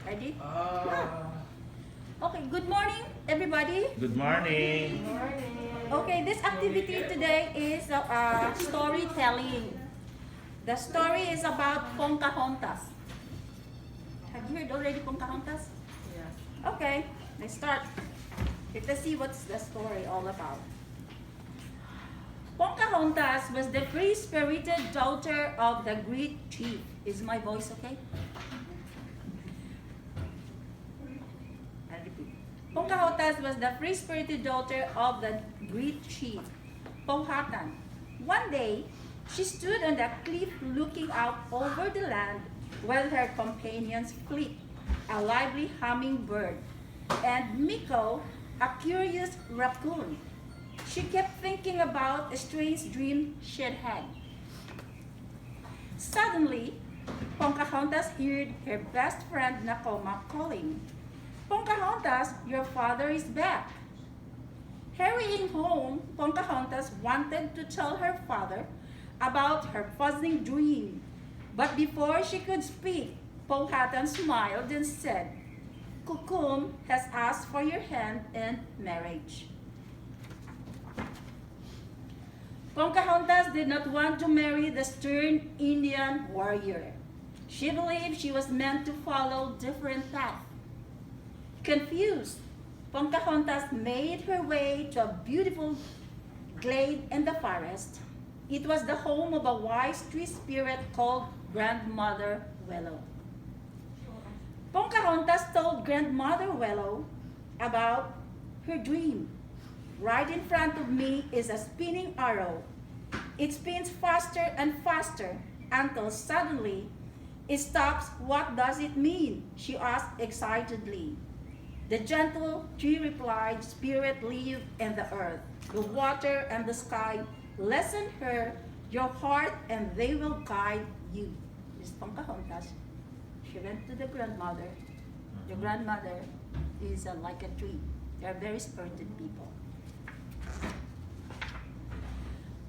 Ready? Yeah. Okay, good morning, everybody. Good morning. Okay, this activity today is storytelling. The story is about Pocahontas. Have you heard already Pocahontas? Yes. Okay, let's start. Let's see what's the story all about. Pocahontas was the free-spirited daughter of the great chief. Is my voice okay? I'll repeat. Pocahontas was the free-spirited daughter of the great chief, Powhatan. One day, she stood on the cliff looking out over the land while her companions fleet, a lively hummingbird, and Miko, a curious raccoon. She kept thinking about a strange dream she'd had. Suddenly, Pocahontas heard her best friend Nakoma calling, "Pocahontas, your father is back." Hurrying home, Pocahontas wanted to tell her father about her puzzling dream. But before she could speak, Powhatan smiled and said, "Kukum has asked for your hand in marriage." Pocahontas did not want to marry the stern Indian warrior. She believed she was meant to follow different path. Confused, Pocahontas made her way to a beautiful glade in the forest. It was the home of a wise tree spirit called Grandmother Willow. Pocahontas told Grandmother Willow about her dream. "Right in front of me is a spinning arrow. It spins faster and faster until suddenly it stops. What does it mean?" she asked excitedly. The gentle tree replied, "Spirit live in the earth, the water and the sky. Listen her, your heart, and they will guide you." This is Pocahontas. She went to the grandmother. The grandmother is like a tree. They are very spirited people.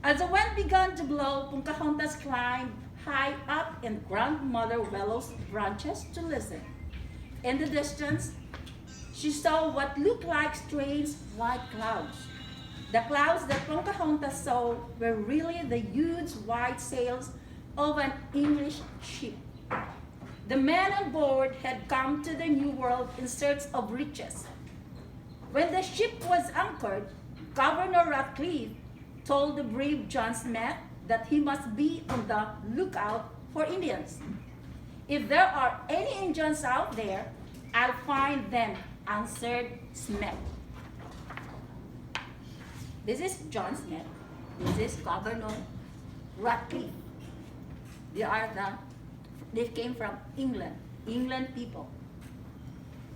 As the wind began to blow, Pocahontas climbed high up in Grandmother Willow's branches to listen. In the distance, she saw what looked like strange white clouds. The clouds that Pocahontas saw were really the huge white sails of an English ship. The men on board had come to the New World in search of riches. When the ship was anchored, Governor Ratcliffe told the brave John Smith that he must be on the lookout for Indians. "If there are any Indians out there, I'll find them," answered Smith. This is John Smith. This is Governor Ratcliffe. They came from England people.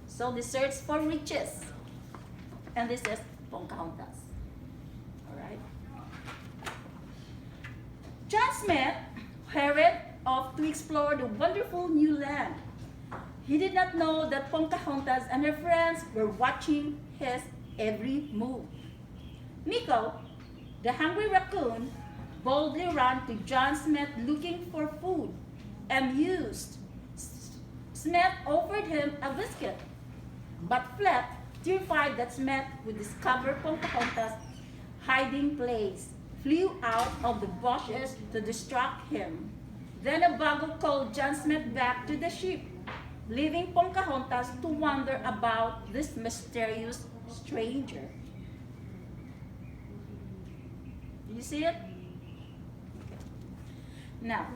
So they searched for riches. And this is Pocahontas. All right. John Smith hurried off to explore the wonderful new land. He did not know that Pocahontas and her friends were watching his every move. Miko, the hungry raccoon, boldly ran to John Smith looking for food. Amused, Smith offered him a biscuit, but fled, terrified that Smith would discover Pocahontas' hiding place, flew out of the bushes to distract him. Then a bugle called John Smith back to the ship, leaving Pocahontas to wonder about this mysterious stranger. Do you see it? Okay. Now,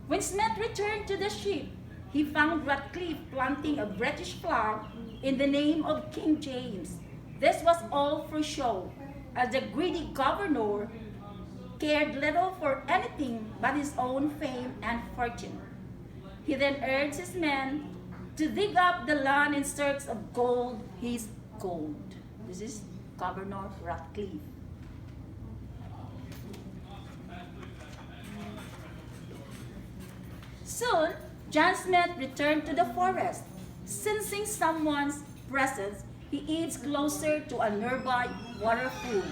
when Smith returned to the ship, he found Ratcliffe planting a British flag in the name of King James. This was all for show, as the greedy governor cared little for anything but his own fame and fortune. He then urged his men to dig up the land in search of gold, his gold. This is Governor Ratcliffe. Soon, John Smith returned to the forest. Sensing someone's presence, he edged closer to a nearby waterfall.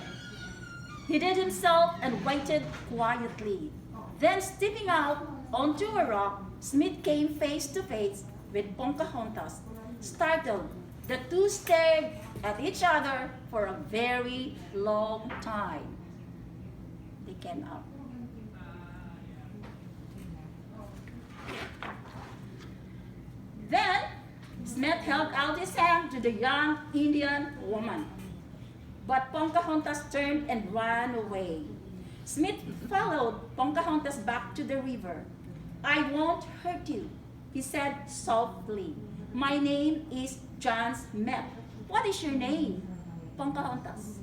He hid himself and waited quietly. Then, stepping out onto a rock, Smith came face to face with Pocahontas. Startled, the two stared at each other for a very long time. They came out. Then, Smith held out his hand to the young Indian woman. But Pocahontas turned and ran away. Smith followed Pocahontas back to the river. "I won't hurt you," he said softly. "My name is John Smith. What is your name?" "Pocahontas."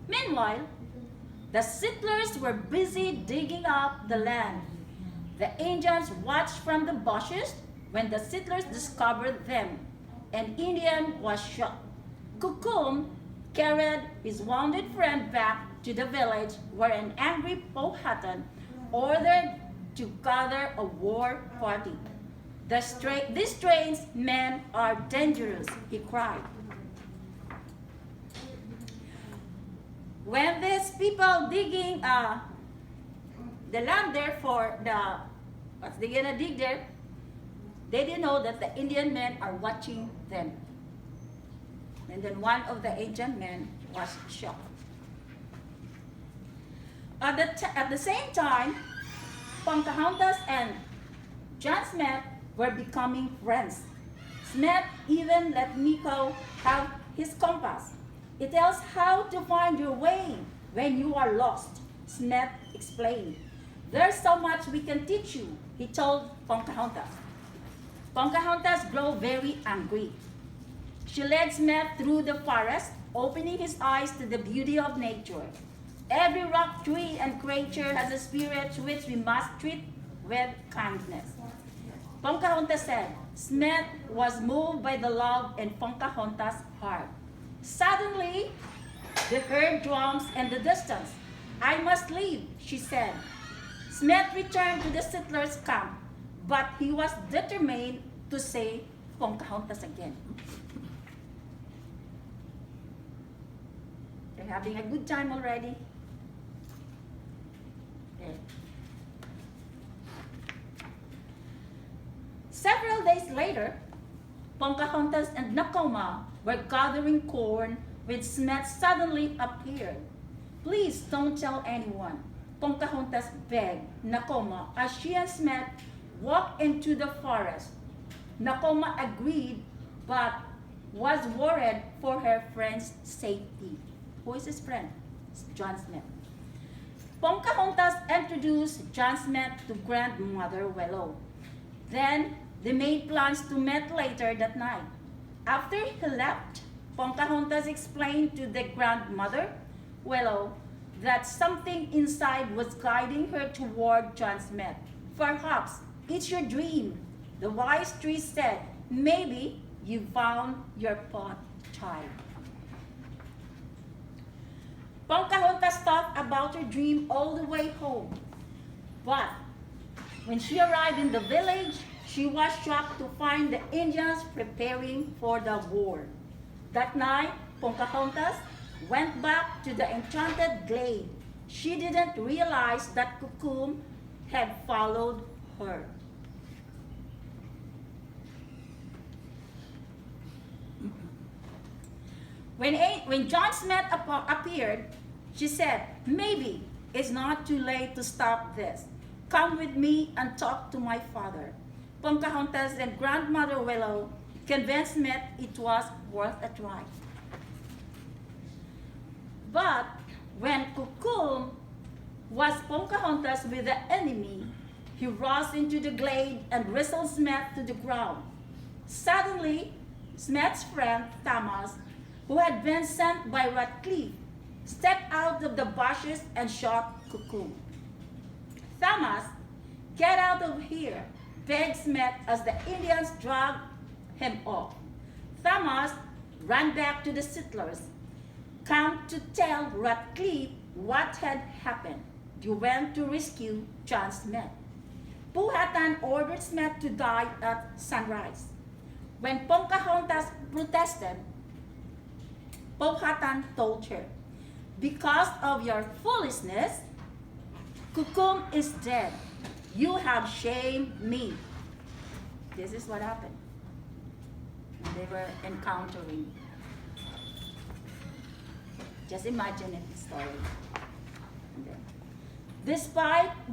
Meanwhile, the settlers were busy digging up the land. The Indians watched from the bushes when the settlers discovered them. An Indian was shot. Kukum carried his wounded friend back to the village where an angry Powhatan ordered to gather a war party. "These strange men are dangerous," he cried. When these people digging the land there for what's they gonna dig there, they didn't know that the Indian men are watching them. And then one of the Indian men was shot. At the same time, Pocahontas and John Smith were becoming friends. Smith even let Miko have his compass. "It tells how to find your way when you are lost," Smith explained. "There's so much we can teach you," he told Pocahontas. Pocahontas grew very angry. She led Smith through the forest, opening his eyes to the beauty of nature. "Every rock, tree, and creature has a spirit which we must treat with kindness," Pocahontas said. Smith was moved by the love in Pocahontas' heart. Suddenly, they heard drums in the distance. "I must leave," she said. Smith returned to the settlers' camp, but he was determined to save Pocahontas again. They're having a good time already. Okay. Several days later, Pocahontas and Nakoma were gathering corn when Smith suddenly appeared. "Please don't tell anyone," Pocahontas begged Nakoma as she and Smith walked into the forest. Nakoma agreed but was worried for her friend's safety. Who is his friend? John Smith. Pocahontas introduced John Smith to Grandmother Willow. Then they made plans to meet later that night. After he left, Pocahontas explained to the grandmother Willow that something inside was guiding her toward John Smith. "Perhaps it's your dream," the wise tree said. "Maybe you found your pot child." Pocahontas thought about her dream all the way home. But when she arrived in the village, she was shocked to find the Indians preparing for the war. That night, Pocahontas went back to the enchanted glade. She didn't realize that Kukum had followed her. When John Smith appeared, she said, "Maybe it's not too late to stop this. Come with me and talk to my father." Pocahontas and Grandmother Willow convinced Smith it was worth a try. But when Kukum was Pocahontas with the enemy, he rushed into the glade and wrestled Smith to the ground. Suddenly, Smith's friend Thomas, who had been sent by Ratcliffe, stepped out of the bushes and shot Kukum. "Thomas, get out of here," begged Smith as the Indians dragged him off. Thomas ran back to the settlers, come to tell Ratcliffe what had happened. He went to rescue John Smith. Powhatan ordered Smith to die at sunrise. When Pocahontas protested, Powhatan told her, "Because of your foolishness, Kukum is dead. You have shamed me." This is what happened. They were encountering. Just imagine it, the story. And then,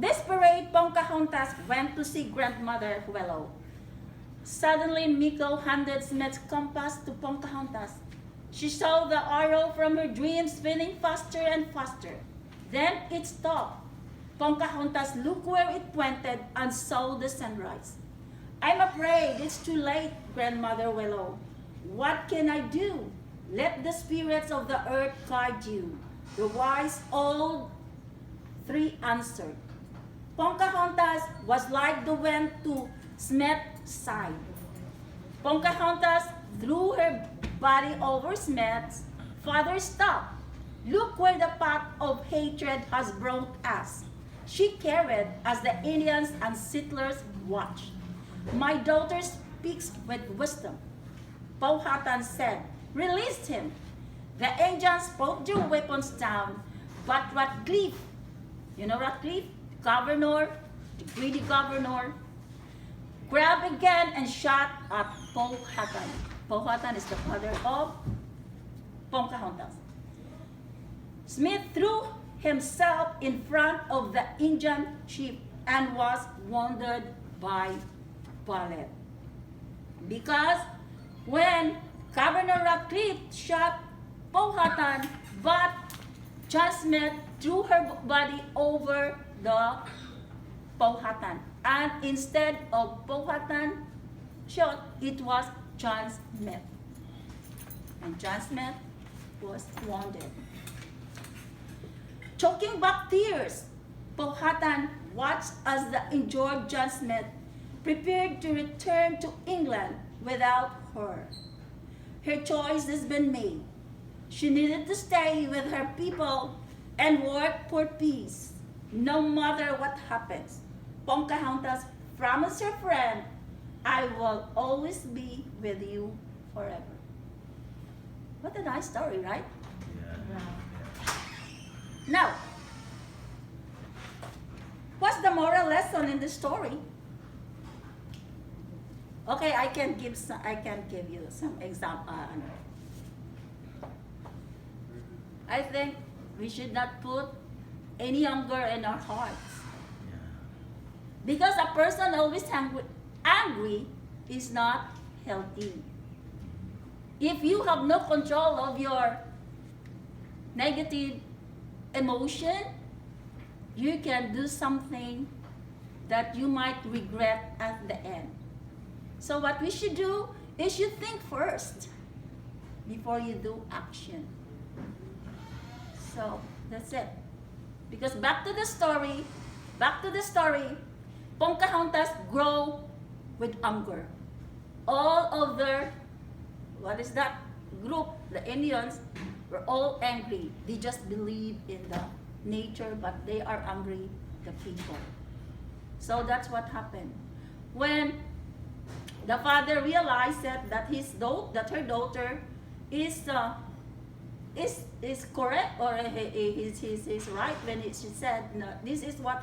desperate, Pocahontas went to see Grandmother Willow. Suddenly, Miko handed Smith's compass to Pocahontas. She saw the arrow from her dream spinning faster and faster. Then it stopped. Pocahontas looked where it pointed and saw the sunrise. I'm afraid it's too late, Grandmother Willow. What can I do? Let the spirits of the earth guide you. The wise old three answered. Pocahontas was like the wind to Smith's side. Pocahontas threw her body over Smith's. Father, stop. Look where the path of hatred has brought us. She carried as the Indians and settlers watched. My daughter speaks with wisdom. Powhatan said, release him. The Indians put their weapons down, but Ratcliffe, you know Ratcliffe, governor, the greedy governor, grabbed again and shot at Powhatan. Powhatan is the father of Pocahontas. Smith threw himself in front of the Indian chief and was wounded by bullet. Because when Governor Ratcliffe shot Powhatan, but John Smith threw her body over the Powhatan. And instead of Powhatan shot, it was John Smith. And John Smith was wounded. Choking back tears, Powhatan watched as the injured John Smith prepared to return to England without her. Her choice has been made. She needed to stay with her people and work for peace, no matter what happens. Pocahontas promised her friend, I will always be with you forever. What a nice story, right? Yeah. Now, what's the moral lesson in the story? Okay, I can give you some example. I think we should not put any anger in our hearts. Yeah. Because a person always angry is not healthy. If you have no control of your negative emotion, you can do something that you might regret at the end. So what we should do is you think first before you do action. So that's it. Because back to the story, Pocahontas grew with anger. All of their, group, the Indians, were all angry. They just believe in the nature, but they are angry, the people. So that's what happened. When the father realized that her daughter is correct, or he's right when she said, no, this is what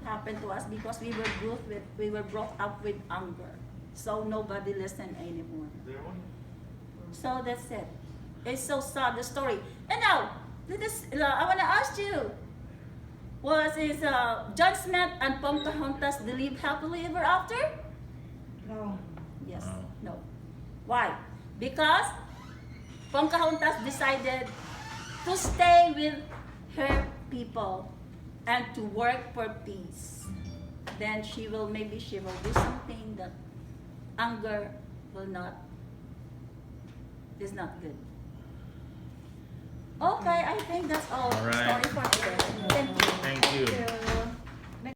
happened to us because we were brought up with anger. So nobody listened anymore. So that's it. It's so sad, the story. And now, I want to ask you, is John Smith and Pocahontas they live happily ever after? No. Yes. No. Why? Because Pocahontas decided to stay with her people and to work for peace. Then maybe she will do something that anger is not good. Okay, I think that's all. All right. Story for today. Thank you. Thank you. Thank you.